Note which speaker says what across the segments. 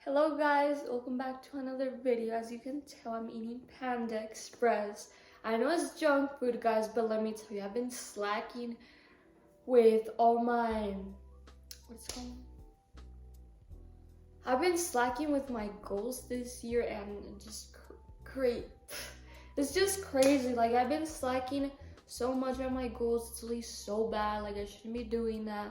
Speaker 1: Hello guys, welcome back to another video. As you can tell, I'm eating Panda Express. I know it's junk food, guys, but let me tell you, I've been slacking with all my I've been slacking with my goals this year, and it's just crazy. Like, I've been slacking so much on my goals. It's really so bad. Like, I shouldn't be doing that.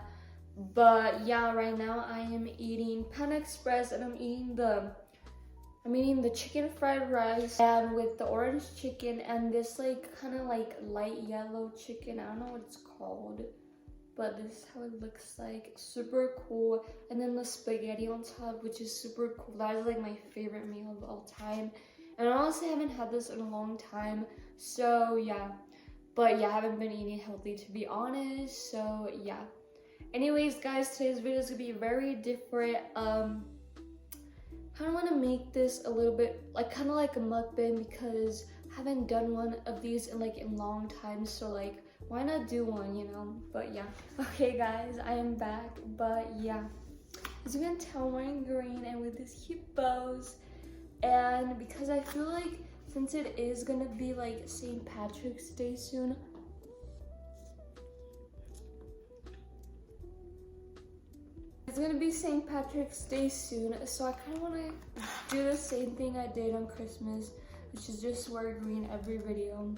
Speaker 1: But yeah, right now I am eating Panda Express, and I'm eating the chicken fried rice and with the orange chicken and this like kind of like light yellow chicken. I don't know what it's called, but this is how it looks like. Super cool. And then the spaghetti on top, which is super cool. That is like my favorite meal of all time. And I honestly haven't had this in a long time. So yeah. But yeah, I haven't been eating healthy, to be honest. So yeah. Anyways, guys, today's video is gonna be very different. I kind of want to make this a little bit like kind of like a mukbang, because I haven't done one of these in a long time. So like, why not do one, you know? But yeah. Okay, guys, I am back. But yeah, as you can tell, I'm wearing green and with these cute bows. And because I feel like since it is gonna be like St. Patrick's Day soon, it's gonna be St. Patrick's Day soon, so I kind of want to do the same thing I did on Christmas, which is just wear green every video.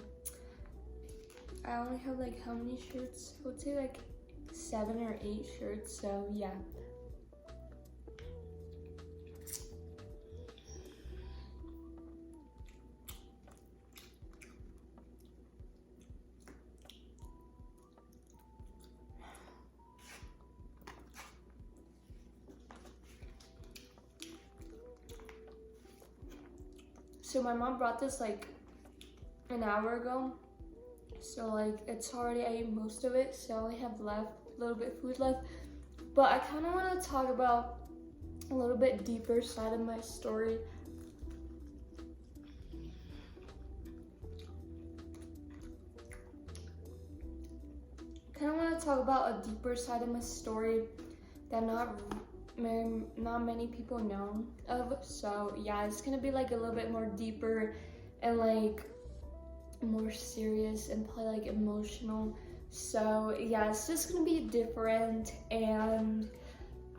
Speaker 1: I only have like how many shirts? I would say like 7 or 8 shirts, so yeah. So my mom brought this like an hour ago. So like it's already, I ate most of it. So I only have a little bit of food left. But I kind of want to talk about a little bit deeper side of my story. A deeper side of my story that not many people know of. So yeah, it's gonna be like a little bit more deeper and like more serious and probably like emotional. So yeah, it's just gonna be different, and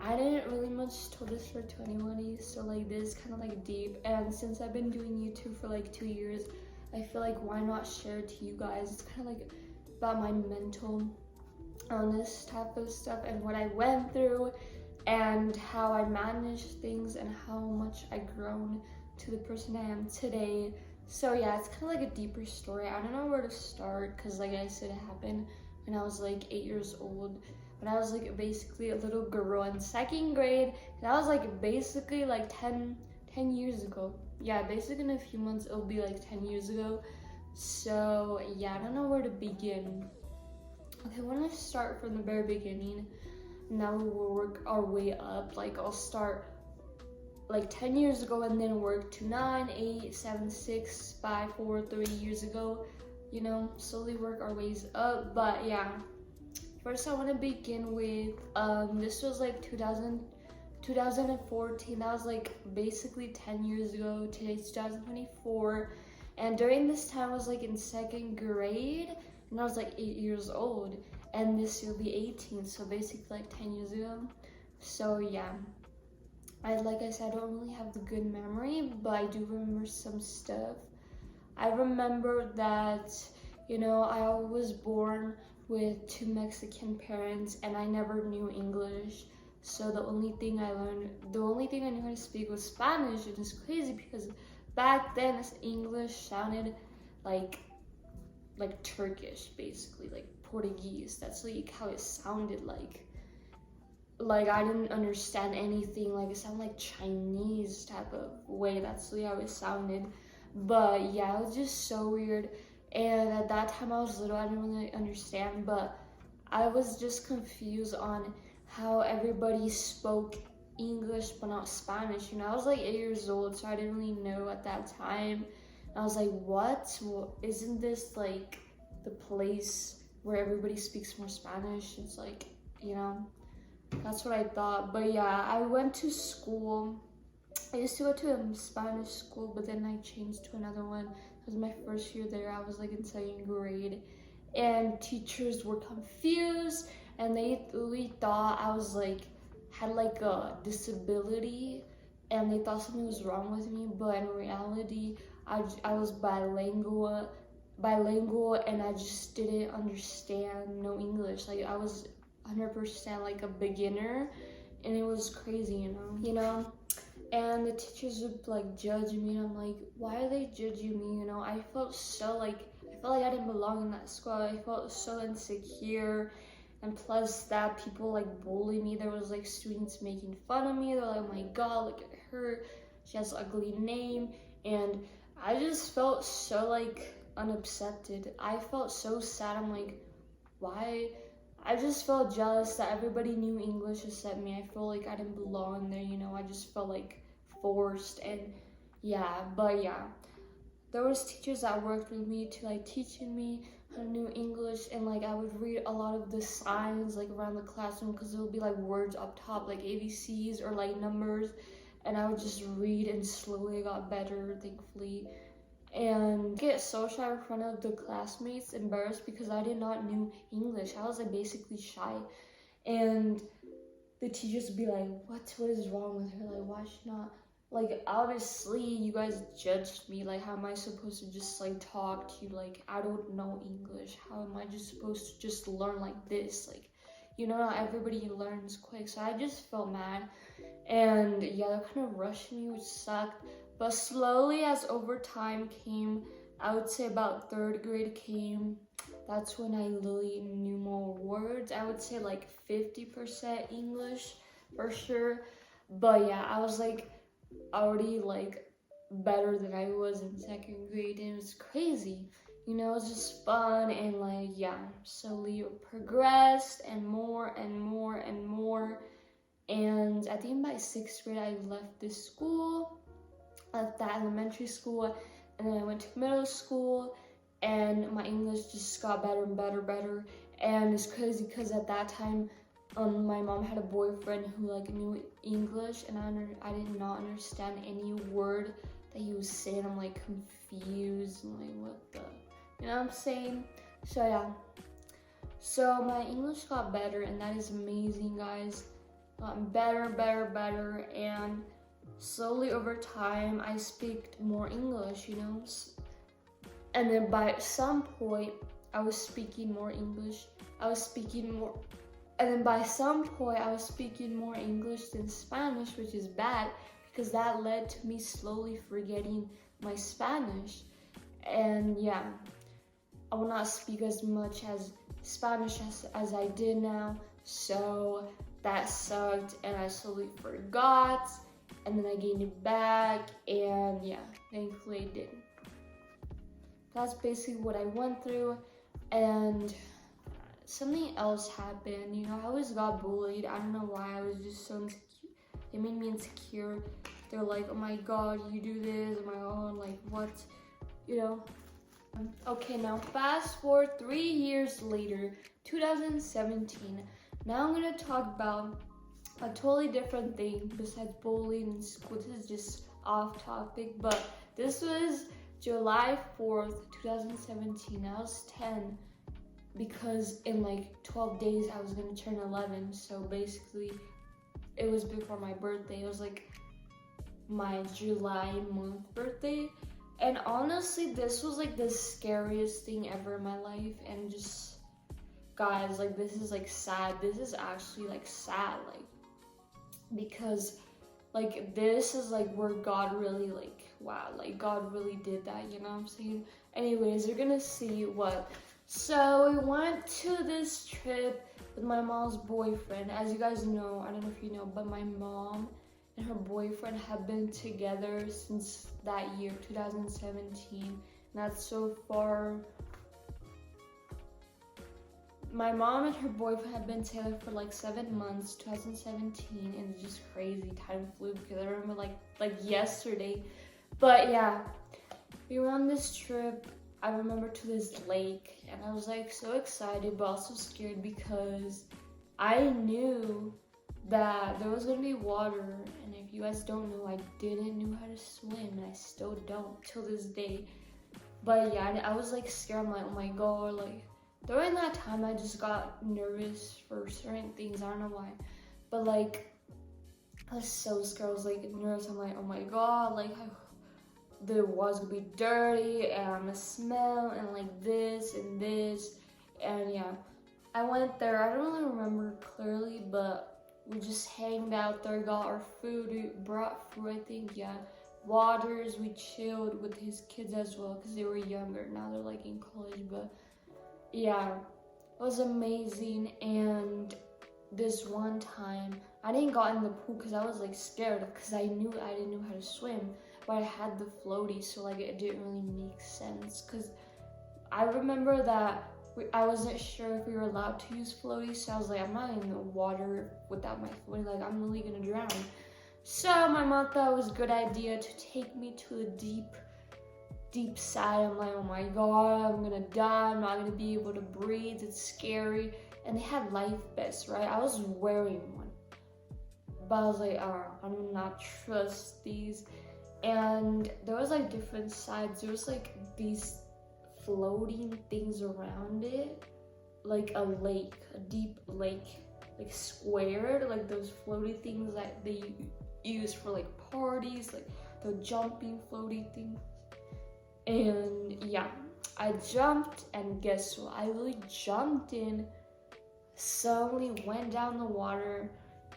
Speaker 1: I didn't really much tell this for 21, so like this is kind of like deep. And since I've been doing YouTube for like 2 years, I feel like why not share it to you guys. It's kind of like about my mental this type of stuff and what I went through and how I managed things and how much I've grown to the person I am today. So yeah, it's kind of like a deeper story. I don't know where to start, because like I said, it happened when I was like 8 years old, when I was like basically a little girl in 2nd grade, and I was like basically like 10 years ago. Yeah, basically in a few months it'll be like 10 years ago. So yeah, I don't know where to begin. Okay, we're gonna start from the very beginning. Now we'll work our way up. Like, I'll start like 10 years ago and then work to 9, 8, 7, 6, 5, 4, 3 years ago. You know, slowly work our ways up. But yeah, first I want to begin with this was like 2014. That was like basically 10 years ago. Today's 2024, and during this time I was like in 2nd grade, and I was like 8 years old, and this year will be 18, so basically like 10 years ago. So yeah, like I said, I don't really have the good memory, but I do remember some stuff. I remember that, you know, I was born with 2 Mexican parents, and I never knew English. So the only thing I knew how to speak was Spanish, which is crazy because back then English sounded like Turkish, basically, like Portuguese. That's like how it sounded like. Like, I didn't understand anything. Like, it sounded like Chinese type of way. That's really how it sounded. But yeah, it was just so weird. And at that time I was little, I didn't really understand, but I was just confused on how everybody spoke English but not Spanish. You know, I was like 8 years old, so I didn't really know at that time. And I was like, what? Well, isn't this like the place where everybody speaks more Spanish. It's like, you know, that's what I thought. But yeah, I went to school. I used to go to a Spanish school, but then I changed to another one. It was my first year there. I was like in 2nd grade, and teachers were confused, and they really thought I was like, had like a disability, and they thought something was wrong with me, but in reality, I was bilingual, and I just didn't understand no English. Like I was 100% like a beginner, and it was crazy, you know. And the teachers would like judge me, and I'm like, why are they judging me? You know, I felt like I didn't belong in that school. I felt so insecure, and plus that people like bully me. There was like students making fun of me. They're like, oh my god, look at her, she has an ugly name. And I just felt so like unaccepted. I felt so sad. I'm like, why? I just felt jealous that everybody knew English except me. I felt like I didn't belong there, you know. I just felt like forced, and yeah. But yeah, there was teachers that worked with me to like teaching me how to know English, and like I would read a lot of the signs like around the classroom, because there would be like words up top like ABCs or like numbers, and I would just read, and slowly I got better, thankfully. And get so shy in front of the classmates, embarrassed because I did not know English. I was like basically shy, and the teachers would be like, what is wrong with her? Like, why is she not, like, obviously you guys judged me. Like, how am I supposed to just like talk to you? Like, I don't know English. How am I just supposed to just learn like this? Like, you know, not everybody learns quick. So I just felt mad, and yeah, they kind of rushed me, which sucked. But slowly, as over time came, I would say about 3rd grade came, that's when I really knew more words. I would say like 50% English for sure. But yeah, I was like already like better than I was in 2nd grade, and it was crazy. You know, it was just fun, and like, yeah, slowly progressed, and more and more and more. And I think by 6th grade, I left this school, left that elementary school, and then I went to middle school, and my English just got better and better. And it's crazy because at that time, my mom had a boyfriend who like knew English, and I did not understand any word that he was saying. I'm like confused, and like, what the, you know what I'm saying? So yeah, so my English got better, and that is amazing, guys. Got better, and slowly over time, I speak more English, you know? And then by some point, I was speaking more English. And then by some point, I was speaking more English than Spanish, which is bad, because that led to me slowly forgetting my Spanish. And yeah, I will not speak as much as Spanish as I did now. So that sucked, and I slowly forgot. And then I gained it back, and yeah, thankfully I did. That's basically what I went through. And something else happened, you know, I always got bullied. I don't know why, I was just so insecure. It made me insecure. They're like, oh my god, you do this, oh my god, like what, you know. Okay, now fast forward 3 years later, 2017. Now I'm gonna talk about a totally different thing besides bullying in school. This is just off topic, but this was July 4th, 2017. I was 10, because in like 12 days I was gonna turn 11. So basically it was before my birthday. It was like my July month birthday. And honestly, this was like the scariest thing ever in my life. And just, guys, like, this is like sad. This is actually like sad, like, because like this is like where God really, like, wow, like God really did that, you know what I'm saying? Anyways, you're gonna see what. So we went to this trip with my mom's boyfriend. As you guys know, I don't know if you know, but my mom and her boyfriend have been together since that year, 2017. And that's so far. My mom and her boyfriend have been together for like 7 months, 2017, and it's just crazy. Time flew, because I remember like yesterday. But yeah, we were on this trip, I remember to this lake, and I was like so excited but also scared because I knew that there was gonna be water, and if you guys don't know, I didn't know how to swim, and I still don't till this day. But yeah, I was like scared. I'm like, oh my god, like during that time I just got nervous for certain things. I don't know why, but like I was so scared. I was like nervous. I'm like, oh my god, like the water's gonna be dirty and I'm gonna smell and like this and this. And yeah, I went there. I don't really remember clearly, but we just hanged out there, got our food, we brought food, I think, yeah. Waters, we chilled with his kids as well because they were younger. Now they're like in college, but yeah, it was amazing. And this one time, I didn't got in the pool because I was like scared because I knew I didn't know how to swim, but I had the floaty, so like it didn't really make sense because I remember that I wasn't sure if we were allowed to use floaties, so I was like, I'm not in the water without my floaty, like I'm really gonna drown. So my mom thought it was a good idea to take me to the deep side. I'm like, oh my god, I'm gonna die, I'm not gonna be able to breathe, it's scary. And they had life vests, right? I was wearing one, but I was like, oh, I do not trust these. And there was like different sides. There was like these floating things around it, like a lake, a deep lake, like squared, like those floaty things that they use for like parties, like the jumping floaty thing. And yeah, I jumped, and guess what? I really jumped in, suddenly went down the water,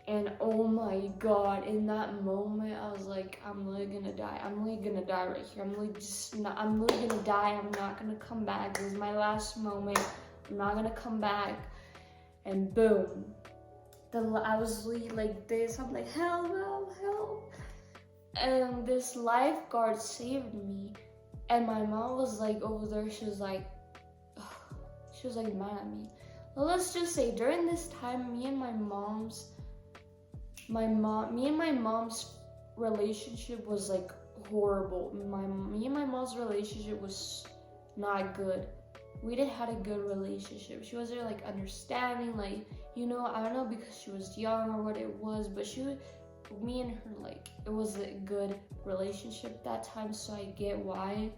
Speaker 1: and oh my god, in that moment I was like, I'm really gonna die. I'm really gonna die right here. I'm really gonna die. I'm not gonna come back. This is my last moment. I'm not gonna come back. And boom, I was like this. I'm like, help, help, help. And this lifeguard saved me. And my mom was like over there. She was like mad at me. Well, let's just say during this time, me and my mom's relationship was like horrible. Me and my mom's relationship was not good. We didn't have a good relationship. She wasn't like understanding, like, you know, I don't know, because she was young or what it was, but me and her, like, it was a good relationship that time, so I get why.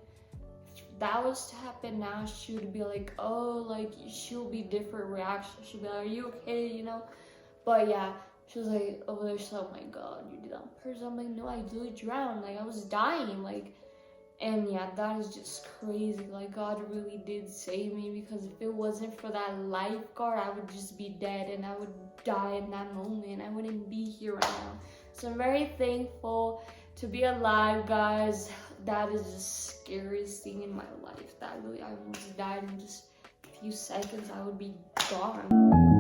Speaker 1: If that was to happen now, she would be like, oh, like, she'll be different reaction. She'll be like, are you okay, you know? But yeah, she was like over there, she's like, oh my god, you did that on purpose. I'm like, no, I really drowned, like I was dying, like. And yeah, that is just crazy. Like, God really did save me, because if it wasn't for that lifeguard, I would just be dead and I would die in that moment. I wouldn't be here right now. So I'm very thankful to be alive, guys. That is the scariest thing in my life. That really, I almost died in just a few seconds. I would be gone.